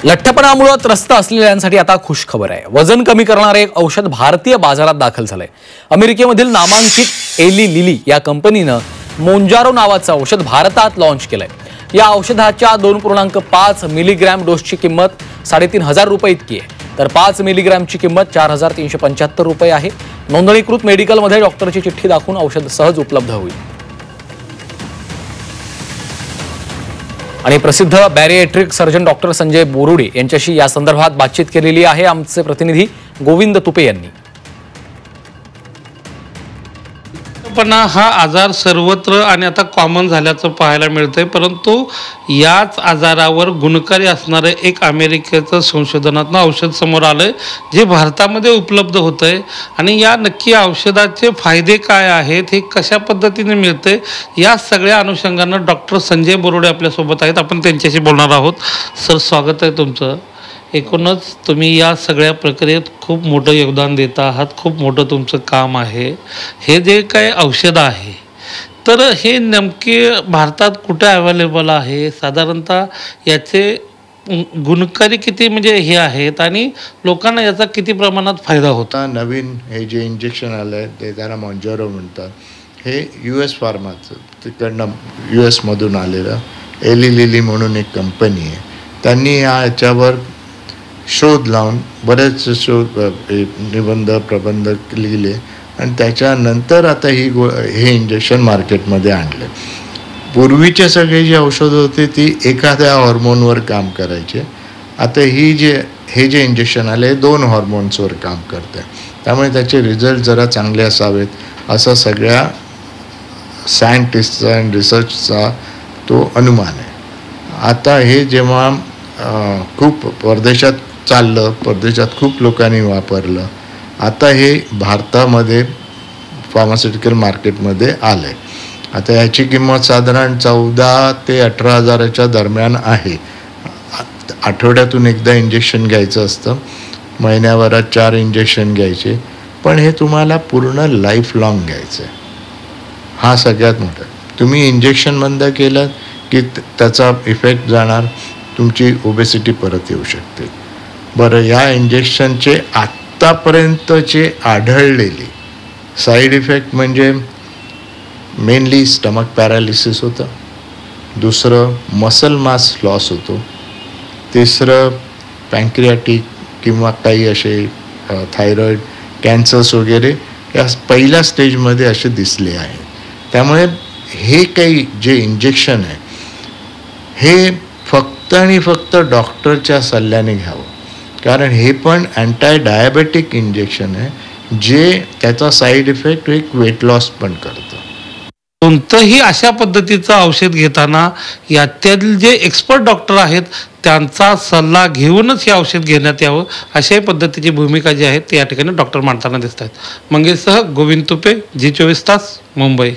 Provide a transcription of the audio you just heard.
लठ्ठपणामुळे त्रस्त असलेल्यांसाठी आता खुशखबर आहे। वजन कमी करणारे एक औषध भारतीय बाजारात दाखल झालंय। अमेरिकेमधील नामांकित एली लिली या कंपनीनं मोंजारो नावाचं औषध भारतात लॉन्च केलंय। या औषधाच्या 2.5 मिलीग्रॅम डोसची किंमत 3,500 रुपये इतकी आहे, तर 5 मिलीग्रॅमची किंमत 4,375 रुपये आहे। नोंदणीकृत मेडिकलमध्ये डॉक्टरची चिठ्ठी दाखवून औषध सहज उपलब्ध होईल। आणि प्रसिद्ध बॅरिएट्रिक सर्जन डॉक्टर संजय बोरुडे यांच्याशी या संदर्भात बातचीत केलेली आहे आमचे प्रतिनिधी गोविंद तुपे यांनी। पण हा आजार सर्वत्र आणि आता कॉमन झाल्याचं पाहायला मिळतंय, परंतु याच आजारावर गुणकारी असणारे एक अमेरिकेचं संशोधनातनं औषध समोर आलंय जे भारतामध्ये उपलब्ध होतंय। आणि या नक्की औषधाचे फायदे काय आहेत, हे कशा पद्धतीने मिळते, या सगळ्या अनुषंगानं डॉक्टर संजय बोरुडे आपल्यासोबत आहेत। आपण त्यांच्याशी बोलणार आहोत। सर, स्वागत आहे तुमचं। एकूणच तुम्ही या सगळ्या प्रक्रियेत खूप मोठं योगदान देता आहात, खूप मोठं तुमचं काम आहे। हे जे काय औषध आहे तर हे नेमके भारतात कुठे अवेलेबल आहे, साधारणतः याचे गुणकारी किती म्हणजे हे आहेत आणि लोकांना याचा किती प्रमाणात फायदा होता? नवीन हे जे इंजेक्शन आलंय ते त्याला मोंजारो म्हणतात। हे US फार्माचं तिकडनं US मधून आलेलं एली लिली म्हणून एक कंपनी आहे। त्यांनी याच्यावर शोध लावून बरेच निबंध प्रबंध लिहिले आणि त्याच्यानंतर आता हे इंजेक्शन मार्केटमध्ये आणले। पूर्वीचे सगळे जे औषध होते ती एखाद्या हॉर्मोनवर काम करायचे। आता हे जे इंजेक्शन आले 2 हॉर्मोन्सवर काम करते, त्यामुळे त्याचे रिझल्ट जरा चांगले असावेत असं सगळ्या सायंटिस्टचा आणि रिसर्चचा तो अनुमान आहे। आता हे जेव्हा खूप परदेशात चाललं, परदेशात खूप लोकांनी वापरलं, आता हे भारतामध्ये फार्मास्युटिकल मार्केटमध्ये आलंय। आता याची किंमत साधारण 14 ते 18 हजाराच्या दरम्यान आहे। आठवड्यातून एकदा इंजेक्शन घ्यायचं असतं, महिन्याभरात 4 इंजेक्शन घ्यायचे, पण हे तुम्हाला पूर्ण लाईफ लॉंग घ्यायचं आहे। हा सगळ्यात मोठा। तुम्ही इंजेक्शन बंद केलं की त्याचा इफेक्ट जाणार, तुमची ओबेसिटी परत येऊ शकते। बरं, या इंजेक्शनचे आत्तापर्यंतचे आढळलेले साईड इफेक्ट म्हणजे मेनली स्टमक पॅरालिसिस होतं, दुसरं मसल मास लॉस होतो, तिसरं पँक्रियाटिक किंवा काही असे थायरॉईड कॅन्सर्स वगैरे या पहिल्या स्टेजमध्ये असे दिसले आहेत। त्यामुळे हे काही जे इंजेक्शन आहे हे फक्त आणि फक्त डॉक्टरच्या सल्ल्याने घ्यावं, कारण हे पण अँटी डायबेटिक इंजेक्शन आहे जे त्याचा साईड इफेक्ट एक वेट लॉस पण करतं। कोणतंही अशा पद्धतीचं औषध घेताना यातील जे एक्सपर्ट डॉक्टर आहेत त्यांचा सल्ला घेऊनच हे औषध घेण्यात यावं, अशाही पद्धतीची भूमिका जी आहे ती या ठिकाणी डॉक्टर मांडताना दिसत आहेत। मंगेशसह गोविंद तुपे, G24 तास, मुंबई।